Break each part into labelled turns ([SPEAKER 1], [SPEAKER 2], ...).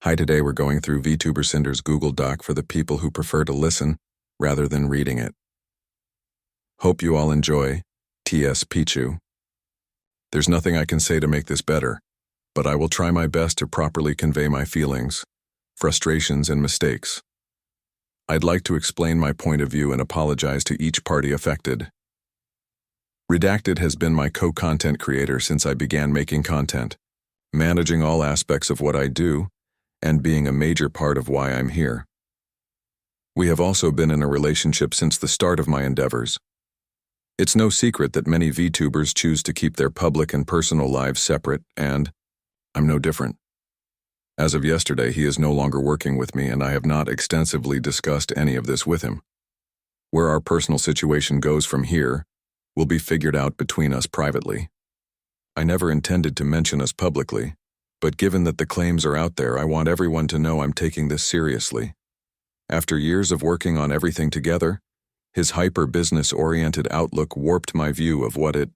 [SPEAKER 1] Hi, today we're going through Vtuber Sinder's Google Doc for the people who prefer to listen rather than reading it. Hope you all enjoy. TTS Pichu. There's nothing I can say to make this better, but I will try my best to properly convey my feelings, frustrations, and mistakes. I'd like to explain my point of view and apologize to each party affected. Redacted has been my co-content creator since I began making content, managing all aspects of what I do, and being a major part of why I'm here. We have also been in a relationship since the start of my endeavors. It's no secret that many VTubers choose to keep their public and personal lives separate, and I'm no different. As of yesterday, he is no longer working with me, and I have not extensively discussed any of this with him. Where our personal situation goes from here will be figured out between us privately. I never intended to mention us publicly, but given that the claims are out there, I want everyone to know I'm taking this seriously. After years of working on everything together, his hyper-business-oriented outlook warped my view of what it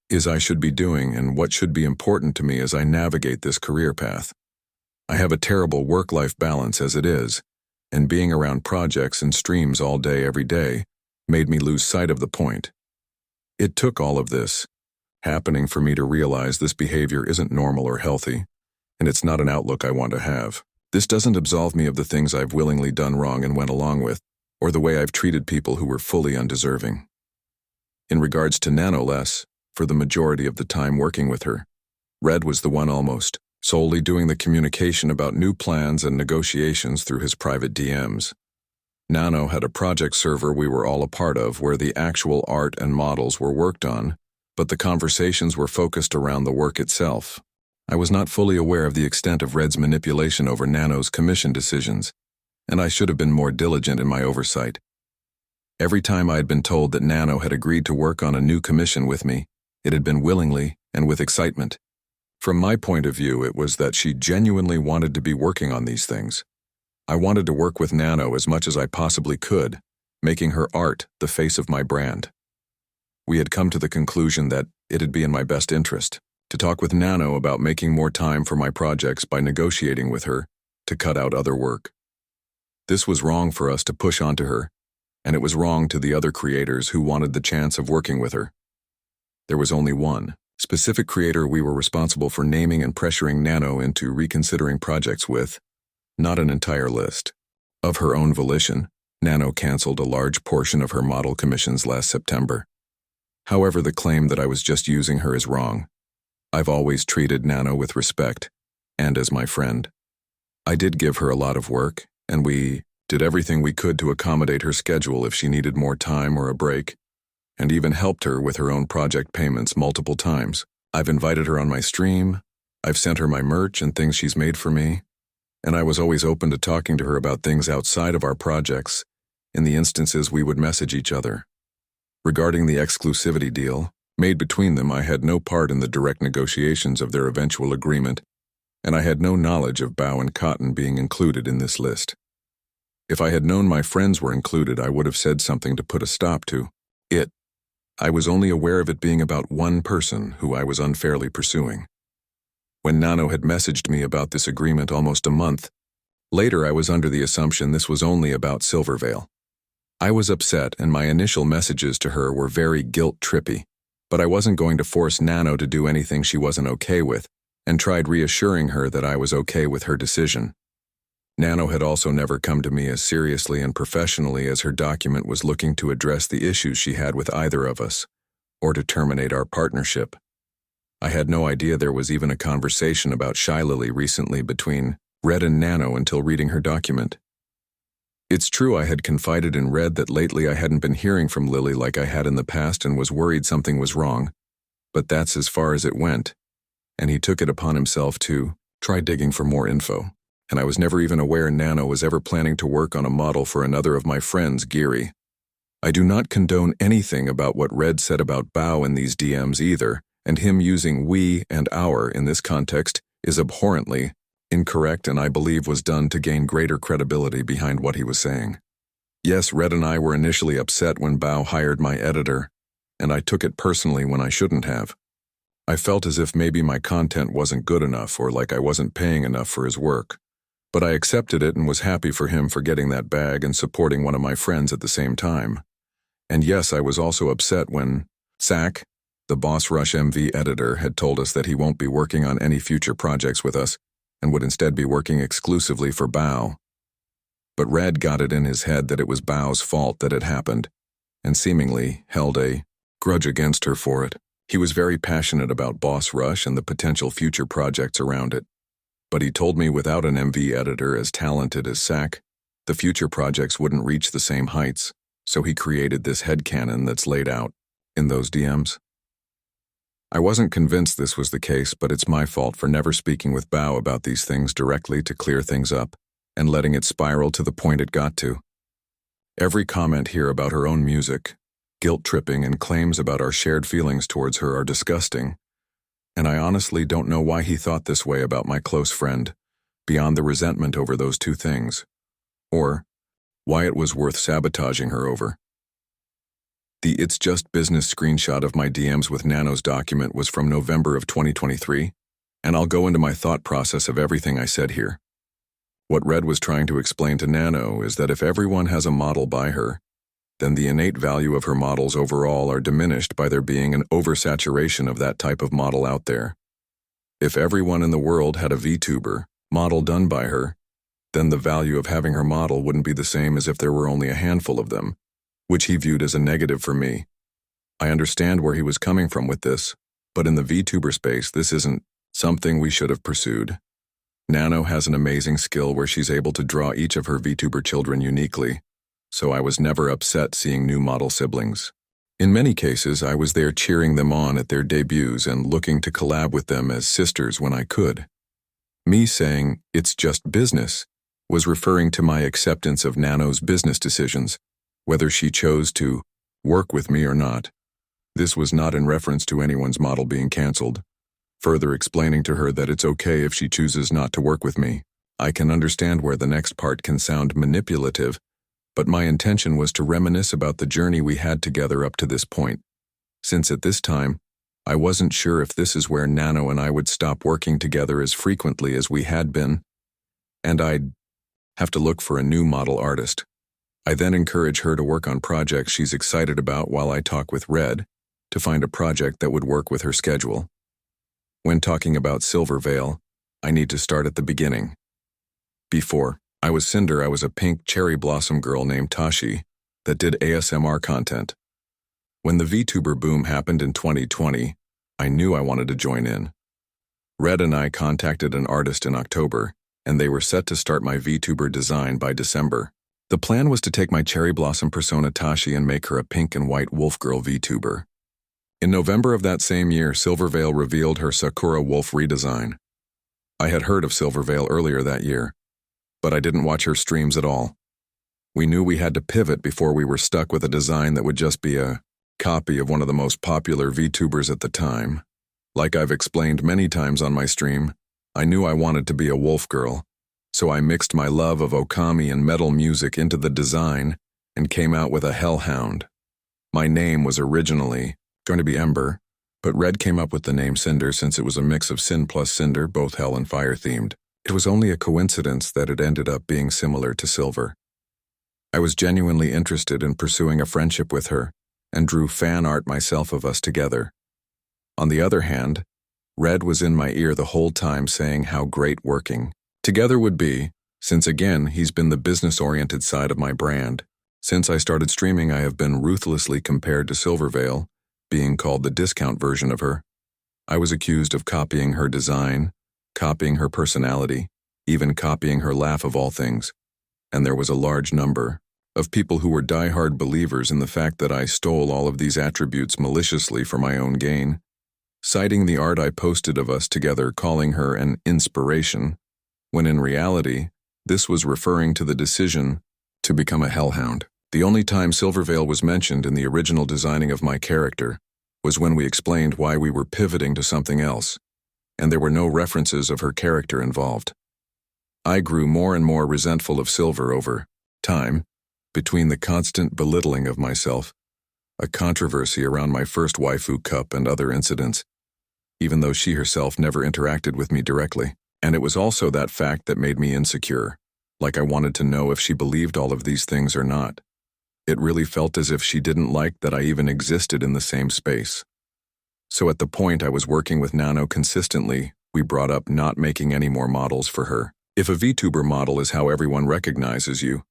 [SPEAKER 1] is I should be doing and what should be important to me as I navigate this career path. I have a terrible work-life balance as it is, and being around projects and streams all day every day made me lose sight of the point. It took all of this happening for me to realize this behavior isn't normal or healthy, and it's not an outlook I want to have. This doesn't absolve me of the things I've willingly done wrong and went along with, or the way I've treated people who were fully undeserving. In regards to Nano, for the majority of the time working with her, Red was the one almost solely doing the communication about new plans and negotiations through his private DMs. Nano had a project server we were all a part of where the actual art and models were worked on, but the conversations were focused around the work itself. I was not fully aware of the extent of Red's manipulation over Nano's commission decisions, and I should have been more diligent in my oversight. Every time I had been told that Nano had agreed to work on a new commission with me, it had been willingly and with excitement. From my point of view, it was that she genuinely wanted to be working on these things. I wanted to work with Nano as much as I possibly could, making her art the face of my brand. We had come to the conclusion that it'd be in my best interest to talk with Nano about making more time for my projects by negotiating with her to cut out other work. This was wrong for us to push onto her, and it was wrong to the other creators who wanted the chance of working with her. There was only one specific creator we were responsible for naming and pressuring Nano into reconsidering projects with, not an entire list. Of her own volition, Nano canceled a large portion of her model commissions last September. However, the claim that I was just using her is wrong. I've always treated Nano with respect, and as my friend. I did give her a lot of work, and we did everything we could to accommodate her schedule if she needed more time or a break, and even helped her with her own project payments multiple times. I've invited her on my stream, I've sent her my merch and things she's made for me, and I was always open to talking to her about things outside of our projects, in the instances we would message each other. Regarding the exclusivity deal made between them, I had no part in the direct negotiations of their eventual agreement, and I had no knowledge of Bao and Cotton being included in this list. If I had known my friends were included, I would have said something to put a stop to it. I was only aware of it being about one person who I was unfairly pursuing. When Nano had messaged me about this agreement almost a month later, I was under the assumption this was only about Silvervale. I was upset, and my initial messages to her were very guilt-trippy, but I wasn't going to force Nano to do anything she wasn't okay with, and tried reassuring her that I was okay with her decision. Nano had also never come to me as seriously and professionally as her document was looking to address the issues she had with either of us, or to terminate our partnership. I had no idea there was even a conversation about Shy Lily recently between Red and Nano until reading her document. It's true I had confided in Red that lately I hadn't been hearing from Lily like I had in the past and was worried something was wrong, but that's as far as it went, and he took it upon himself to try digging for more info, and I was never even aware Nano was ever planning to work on a model for another of my friends, Geary. I do not condone anything about what Red said about Bao in these DMs either, and him using we and our in this context is abhorrently incorrect, and I believe was done to gain greater credibility behind what he was saying. Yes, Red and I were initially upset when Bao hired my editor, and I took it personally when I shouldn't have. I felt as if maybe my content wasn't good enough or like I wasn't paying enough for his work. But I accepted it and was happy for him for getting that bag and supporting one of my friends at the same time. And yes, I was also upset when Zach, the Boss Rush MV editor, had told us that he won't be working on any future projects with us and would instead be working exclusively for Bao. But Red got it in his head that it was Bao's fault that it happened, and seemingly held a grudge against her for it. He was very passionate about Boss Rush and the potential future projects around it. But he told me without an MV editor as talented as Zach, the future projects wouldn't reach the same heights, so he created this headcanon that's laid out in those DMs. I wasn't convinced this was the case, but it's my fault for never speaking with Bao about these things directly to clear things up and letting it spiral to the point it got to. Every comment here about her own music, guilt-tripping, and claims about our shared feelings towards her are disgusting, and I honestly don't know why he thought this way about my close friend, beyond the resentment over those two things, or why it was worth sabotaging her over. The It's Just Business screenshot of my DMs with Nano's document was from November of 2023, and I'll go into my thought process of everything I said here. What Red was trying to explain to Nano is that if everyone has a model by her, then the innate value of her models overall are diminished by there being an oversaturation of that type of model out there. If everyone in the world had a Vtuber model done by her, then the value of having her model wouldn't be the same as if there were only a handful of them, which he viewed as a negative for me. I understand where he was coming from with this, but in the Vtuber space, this isn't something we should have pursued. Nano has an amazing skill where she's able to draw each of her Vtuber children uniquely, so I was never upset seeing new model siblings. In many cases, I was there cheering them on at their debuts and looking to collab with them as sisters when I could. Me saying, "It's just business," was referring to my acceptance of Nano's business decisions, whether she chose to work with me or not. This was not in reference to anyone's model being canceled. Further explaining to her that it's okay if she chooses not to work with me. I can understand where the next part can sound manipulative, but my intention was to reminisce about the journey we had together up to this point, since at this time, I wasn't sure if this is where Nano and I would stop working together as frequently as we had been, and I'd have to look for a new model artist. I then encourage her to work on projects she's excited about while I talk with Red to find a project that would work with her schedule. When talking about Silver Veil, I need to start at the beginning. Before I was Sinder, I was a pink cherry blossom girl named Tashi that did ASMR content. When the Vtuber boom happened in 2020, I knew I wanted to join in. Red and I contacted an artist in October, and they were set to start my Vtuber design by December. The plan was to take my cherry blossom persona Tashi and make her a pink and white wolf girl Vtuber. In November of that same year, Silverveil revealed her Sakura Wolf redesign. I had heard of Silverveil earlier that year, but I didn't watch her streams at all. We knew we had to pivot before we were stuck with a design that would just be a copy of one of the most popular VTubers at the time. Like I've explained many times on my stream, I knew I wanted to be a wolf girl, so I mixed my love of okami and metal music into the design and came out with a hellhound. My name was originally going to be Ember, but Red came up with the name Sinder since it was a mix of Sin plus Cinder, both hell and fire themed. It was only a coincidence that it ended up being similar to Silver. I was genuinely interested in pursuing a friendship with her and drew fan art myself of us together. On the other hand, Red was in my ear the whole time saying how great working together would be, since again, he's been the business-oriented side of my brand. Since I started streaming, I have been ruthlessly compared to Silverveil, being called the discount version of her. I was accused of copying her design, copying her personality, even copying her laugh of all things. And there was a large number of people who were die-hard believers in the fact that I stole all of these attributes maliciously for my own gain, citing the art I posted of us together calling her an inspiration, when in reality, this was referring to the decision to become a hellhound. The only time Silverveil was mentioned in the original designing of my character was when we explained why we were pivoting to something else, and there were no references of her character involved. I grew more and more resentful of Silver over time, between the constant belittling of myself, a controversy around my first waifu cup and other incidents, even though she herself never interacted with me directly. And it was also that fact that made me insecure, like I wanted to know if she believed all of these things or not. It really felt as if she didn't like that I even existed in the same space. So at the point I was working with Nano consistently, we brought up not making any more models for her. If a VTuber model is how everyone recognizes you,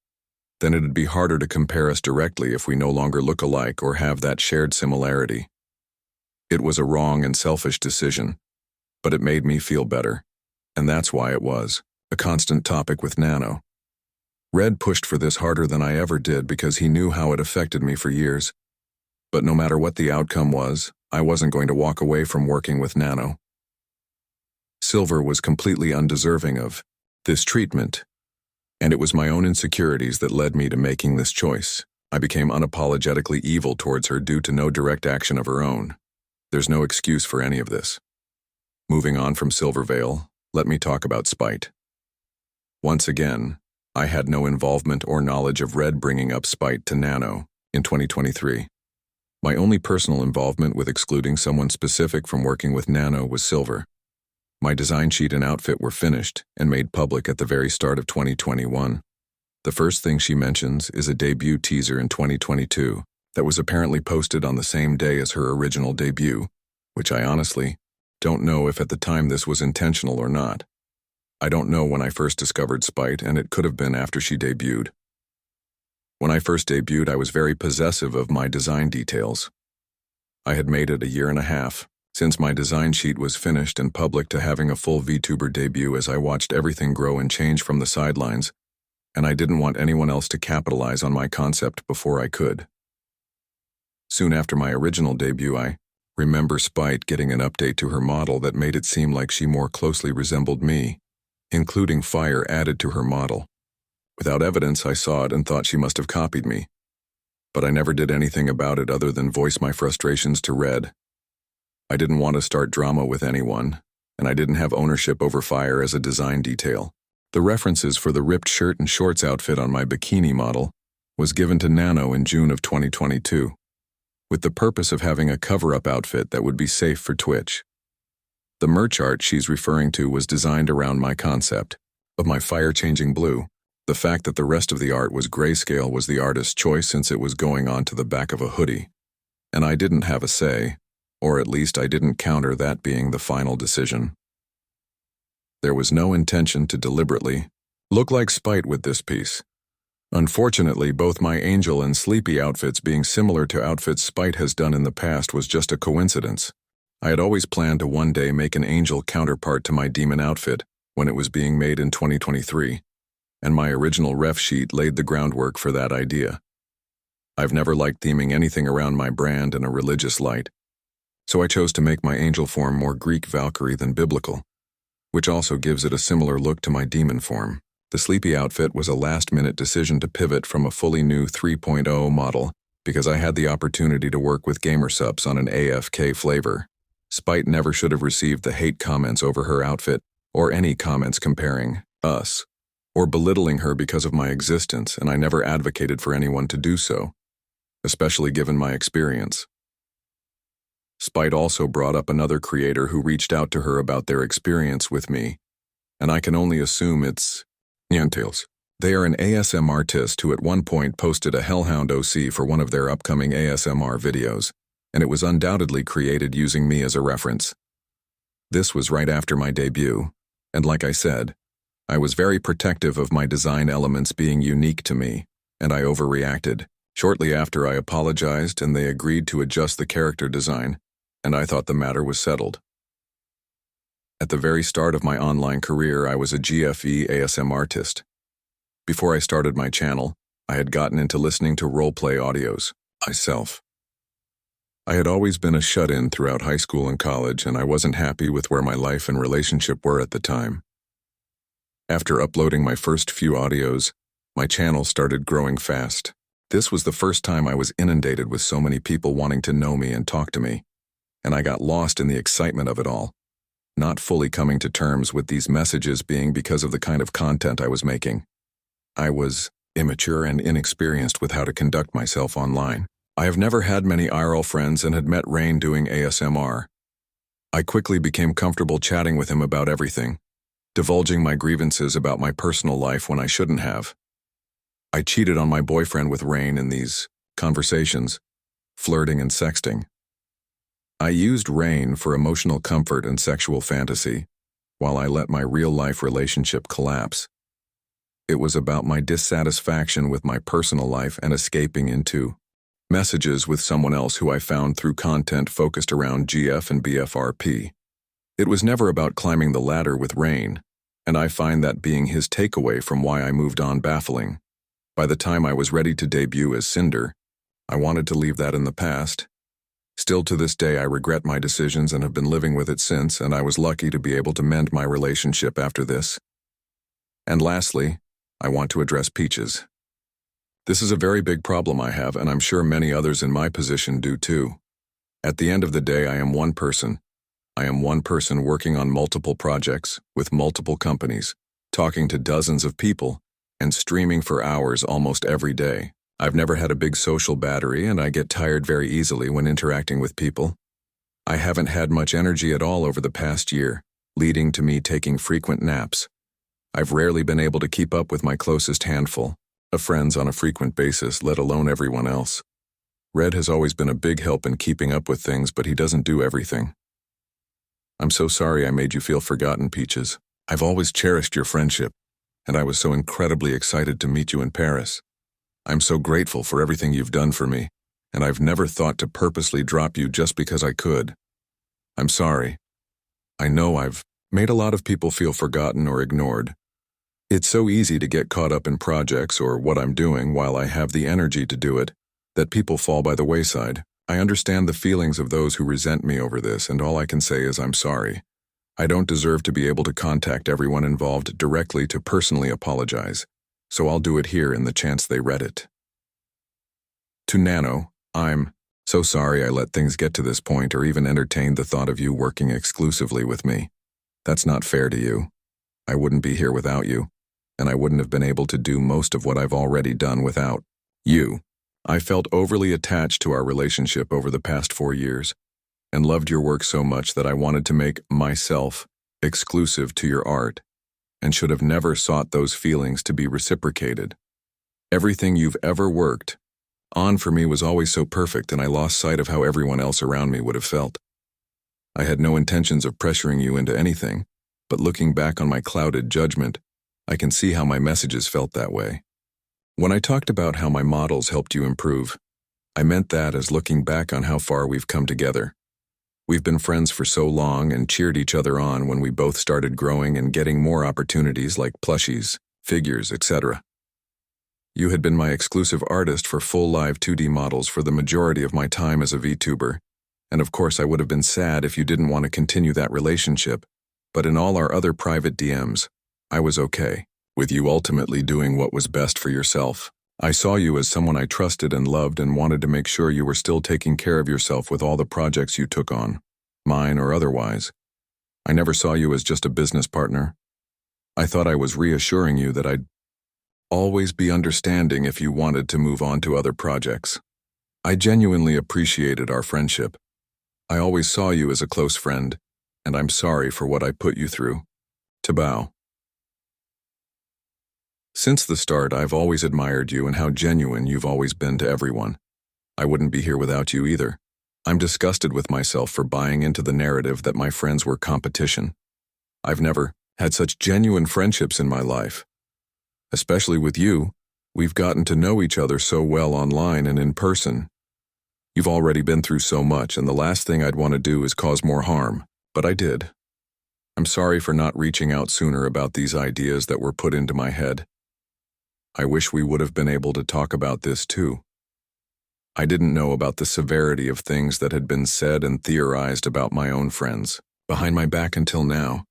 [SPEAKER 1] then it'd be harder to compare us directly if we no longer look alike or have that shared similarity. It was a wrong and selfish decision, but it made me feel better. And that's why it was a constant topic with Nano. Red pushed for this harder than I ever did because he knew how it affected me for years. But no matter what the outcome was, I wasn't going to walk away from working with Nano. Silver was completely undeserving of this treatment, and it was my own insecurities that led me to making this choice. I became unapologetically evil towards her due to no direct action of her own. There's no excuse for any of this. Moving on from Silvervale, let me talk about Spite. Once again, I had no involvement or knowledge of Red bringing up Spite to Nano in 2023. My only personal involvement with excluding someone specific from working with Nano was Silver. My design sheet and outfit were finished and made public at the very start of 2021. The first thing she mentions is a debut teaser in 2022 that was apparently posted on the same day as her original debut, which I honestly don't know if at the time this was intentional or not. I don't know when I first discovered Spite, and it could have been after she debuted. When I first debuted, I was very possessive of my design details. I had made it a year and a half since my design sheet was finished and public to having a full VTuber debut as I watched everything grow and change from the sidelines, and I didn't want anyone else to capitalize on my concept before I could. Soon after my original debut, I remember Spite getting an update to her model that made it seem like she more closely resembled me, including fire added to her model. Without evidence, I saw it and thought she must have copied me. But I never did anything about it other than voice my frustrations to Red. I didn't want to start drama with anyone, and I didn't have ownership over fire as a design detail. The references for the ripped shirt and shorts outfit on my bikini model was given to Nano in June of 2022, with the purpose of having a cover-up outfit that would be safe for Twitch. The merch art she's referring to was designed around my concept of my fire-changing blue. The fact that the rest of the art was grayscale was the artist's choice since it was going onto the back of a hoodie, and I didn't have a say, or at least I didn't counter that being the final decision. There was no intention to deliberately look like Spite with this piece. Unfortunately, both my Angel and Sleepy outfits being similar to outfits Spite has done in the past was just a coincidence. I had always planned to one day make an Angel counterpart to my Demon outfit when it was being made in 2023, and my original ref sheet laid the groundwork for that idea. I've never liked theming anything around my brand in a religious light, so I chose to make my Angel form more Greek Valkyrie than biblical, which also gives it a similar look to my Demon form. The Sleepy outfit was a last-minute decision to pivot from a fully new 3.0 model because I had the opportunity to work with GamerSups on an AFK flavor. Spite never should have received the hate comments over her outfit or any comments comparing us or belittling her because of my existence, and I never advocated for anyone to do so, especially given my experience. Spite also brought up another creator who reached out to her about their experience with me, and I can only assume it's Niantails. They are an ASMR artist who at one point posted a Hellhound OC for one of their upcoming ASMR videos, and it was undoubtedly created using me as a reference. This was right after my debut, and like I said, I was very protective of my design elements being unique to me, and I overreacted. Shortly after, I apologized and they agreed to adjust the character design, and I thought the matter was settled. At the very start of my online career, I was a GFE ASMR artist. Before I started my channel, I had gotten into listening to roleplay audios myself. I had always been a shut-in throughout high school and college, and I wasn't happy with where my life and relationship were at the time. After uploading my first few audios, my channel started growing fast. This was the first time I was inundated with so many people wanting to know me and talk to me, and I got lost in the excitement of it all, not fully coming to terms with these messages being because of the kind of content I was making. I was immature and inexperienced with how to conduct myself online. I have never had many IRL friends and had met Rain doing ASMR. I quickly became comfortable chatting with him about everything, divulging my grievances about my personal life when I shouldn't have. I cheated on my boyfriend with Rain in these conversations, flirting and sexting. I used Rain for emotional comfort and sexual fantasy, while I let my real-life relationship collapse. It was about my dissatisfaction with my personal life and escaping into messages with someone else who I found through content focused around GF and BFRP. It was never about climbing the ladder with Rain, and I find that being his takeaway from why I moved on baffling. By the time I was ready to debut as Sinder, I wanted to leave that in the past. Still to this day I regret my decisions and have been living with it since, and I was lucky to be able to mend my relationship after this. And lastly, I want to address Peaches. This is a very big problem I have, and I'm sure many others in my position do too. At the end of the day, I am one person. I am one person working on multiple projects, with multiple companies, talking to dozens of people, and streaming for hours almost every day. I've never had a big social battery, and I get tired very easily when interacting with people. I haven't had much energy at all over the past year, leading to me taking frequent naps. I've rarely been able to keep up with my closest handful of friends on a frequent basis, let alone everyone else. Red has always been a big help in keeping up with things, but he doesn't do everything. I'm so sorry I made you feel forgotten, Peaches. I've always cherished your friendship, and I was so incredibly excited to meet you in Paris. I'm so grateful for everything you've done for me, and I've never thought to purposely drop you just because I could. I'm sorry. I know I've made a lot of people feel forgotten or ignored. It's so easy to get caught up in projects or what I'm doing while I have the energy to do it, that people fall by the wayside. I understand the feelings of those who resent me over this, and all I can say is I'm sorry. I don't deserve to be able to contact everyone involved directly to personally apologize, so I'll do it here in the chance they read it. To Nano, I'm so sorry I let things get to this point or even entertained the thought of you working exclusively with me. That's not fair to you. I wouldn't be here without you, and I wouldn't have been able to do most of what I've already done without you. I felt overly attached to our relationship over the past 4 years, and loved your work so much that I wanted to make myself exclusive to your art, and should have never sought those feelings to be reciprocated. Everything you've ever worked on for me was always so perfect, and I lost sight of how everyone else around me would have felt. I had no intentions of pressuring you into anything, but looking back on my clouded judgment, I can see how my messages felt that way. When I talked about how my models helped you improve, I meant that as looking back on how far we've come together. We've been friends for so long and cheered each other on when we both started growing and getting more opportunities like plushies, figures, etc. You had been my exclusive artist for full live 2D models for the majority of my time as a VTuber, and of course I would have been sad if you didn't want to continue that relationship, but in all our other private DMs, I was okay with you ultimately doing what was best for yourself. I saw you as someone I trusted and loved and wanted to make sure you were still taking care of yourself with all the projects you took on, mine or otherwise. I never saw you as just a business partner. I thought I was reassuring you that I'd always be understanding if you wanted to move on to other projects. I genuinely appreciated our friendship. I always saw you as a close friend, and I'm sorry for what I put you through. Tabao. Since the start, I've always admired you and how genuine you've always been to everyone. I wouldn't be here without you either. I'm disgusted with myself for buying into the narrative that my friends were competition. I've never had such genuine friendships in my life. Especially with you, we've gotten to know each other so well online and in person. You've already been through so much, and the last thing I'd want to do is cause more harm, but I did. I'm sorry for not reaching out sooner about these ideas that were put into my head. I wish we would have been able to talk about this too. I didn't know about the severity of things that had been said and theorized about my own friends behind my back until now.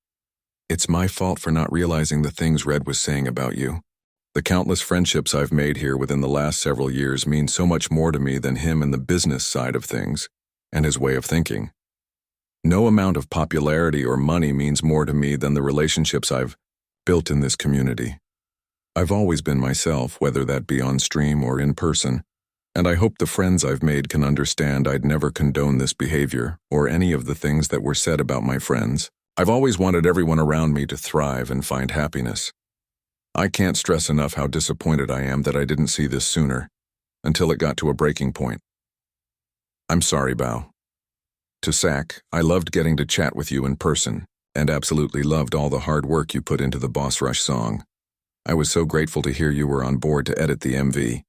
[SPEAKER 1] It's my fault for not realizing the things Red was saying about you. The countless friendships I've made here within the last several years mean so much more to me than him and the business side of things, and his way of thinking. No amount of popularity or money means more to me than the relationships I've built in this community. I've always been myself, whether that be on stream or in person, and I hope the friends I've made can understand I'd never condone this behavior or any of the things that were said about my friends. I've always wanted everyone around me to thrive and find happiness. I can't stress enough how disappointed I am that I didn't see this sooner, until it got to a breaking point. I'm sorry, Bao. To Sack, I loved getting to chat with you in person, and absolutely loved all the hard work you put into the Boss Rush song. I was so grateful to hear you were on board to edit the MV.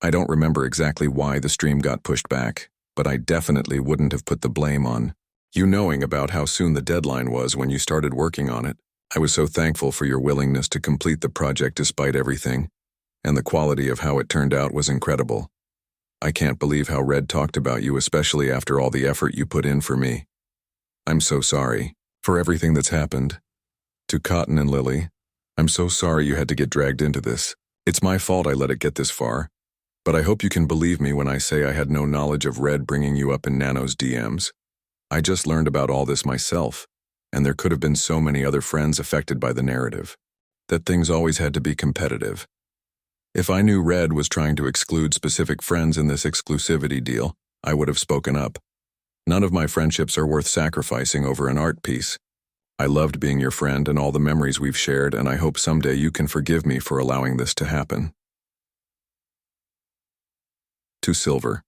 [SPEAKER 1] I don't remember exactly why the stream got pushed back, but I definitely wouldn't have put the blame on you knowing about how soon the deadline was when you started working on it. I was so thankful for your willingness to complete the project despite everything, and the quality of how it turned out was incredible. I can't believe how Red talked about you, especially after all the effort you put in for me. I'm so sorry for everything that's happened. To Cotton and Lily, I'm so sorry you had to get dragged into this. It's my fault I let it get this far, but I hope you can believe me when I say I had no knowledge of Red bringing you up in Nano's DMs. I just learned about all this myself, and there could have been so many other friends affected by the narrative, that things always had to be competitive. If I knew Red was trying to exclude specific friends in this exclusivity deal, I would have spoken up. None of my friendships are worth sacrificing over an art piece. I loved being your friend and all the memories we've shared, and I hope someday you can forgive me for allowing this to happen. To Silver.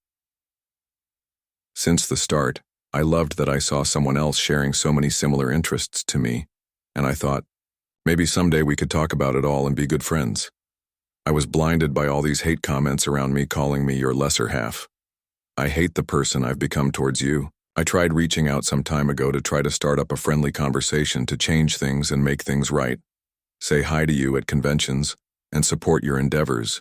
[SPEAKER 1] Since the start, I loved that I saw someone else sharing so many similar interests to me, and I thought, maybe someday we could talk about it all and be good friends. I was blinded by all these hate comments around me calling me your lesser half. I hate the person I've become towards you. I tried reaching out some time ago to try to start up a friendly conversation to change things and make things right, say hi to you at conventions, and support your endeavors.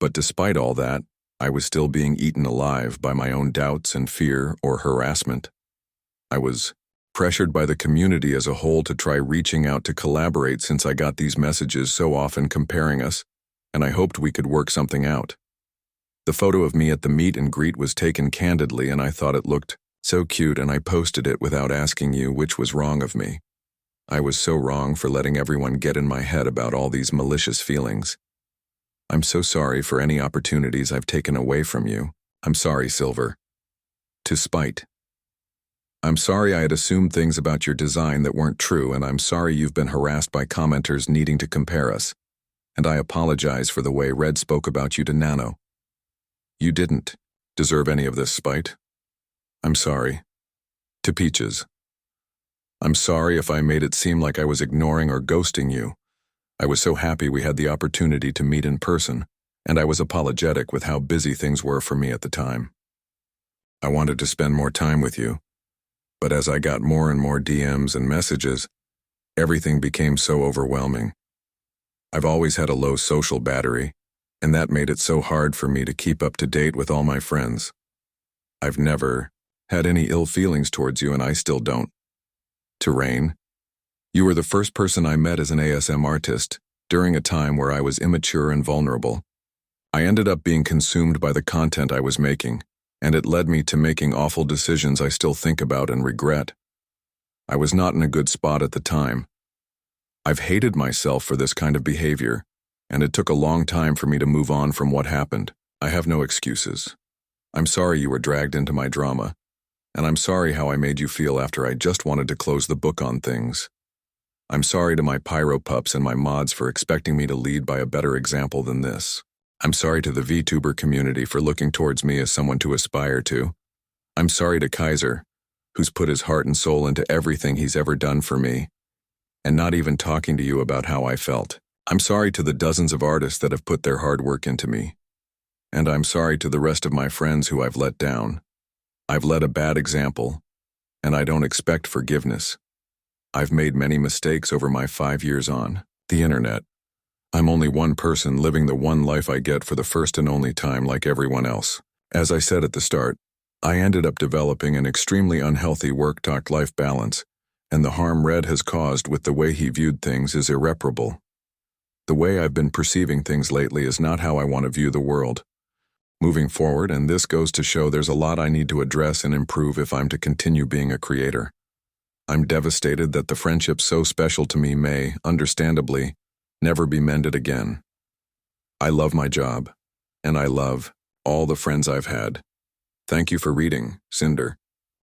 [SPEAKER 1] But despite all that, I was still being eaten alive by my own doubts and fear or harassment. I was pressured by the community as a whole to try reaching out to collaborate since I got these messages so often comparing us, and I hoped we could work something out. The photo of me at the meet and greet was taken candidly, and I thought it looked so cute, and I posted it without asking you, which was wrong of me. I was so wrong for letting everyone get in my head about all these malicious feelings. I'm so sorry for any opportunities I've taken away from you. I'm sorry, Silver. To Spite. I'm sorry I had assumed things about your design that weren't true, and I'm sorry you've been harassed by commenters needing to compare us. And I apologize for the way Red spoke about you to Nano. You didn't deserve any of this, Spite. I'm sorry. To Peaches. I'm sorry if I made it seem like I was ignoring or ghosting you. I was so happy we had the opportunity to meet in person, and I was apologetic with how busy things were for me at the time. I wanted to spend more time with you, but as I got more and more DMs and messages, everything became so overwhelming. I've always had a low social battery, and that made it so hard for me to keep up to date with all my friends. I've never had any ill feelings towards you, and I still don't. To Rain. You were the first person I met as an ASM artist, during a time where I was immature and vulnerable. I ended up being consumed by the content I was making, and it led me to making awful decisions I still think about and regret. I was not in a good spot at the time. I've hated myself for this kind of behavior, and it took a long time for me to move on from what happened. I have no excuses. I'm sorry you were dragged into my drama, and I'm sorry how I made you feel after I just wanted to close the book on things. I'm sorry to my pyro pups and my mods for expecting me to lead by a better example than this. I'm sorry to the VTuber community for looking towards me as someone to aspire to. I'm sorry to Kaiser, who's put his heart and soul into everything he's ever done for me, and not even talking to you about how I felt. I'm sorry to the dozens of artists that have put their hard work into me. And I'm sorry to the rest of my friends who I've let down. I've led a bad example, and I don't expect forgiveness. I've made many mistakes over my 5 years on the internet. I'm only one person living the one life I get for the first and only time like everyone else. As I said at the start, I ended up developing an extremely unhealthy work-talk-life balance, and the harm Red has caused with the way he viewed things is irreparable. The way I've been perceiving things lately is not how I want to view the world. Moving forward, and this goes to show there's a lot I need to address and improve if I'm to continue being a creator. I'm devastated that the friendship so special to me may, understandably, never be mended again. I love my job, and I love all the friends I've had. Thank you for reading, Sinder.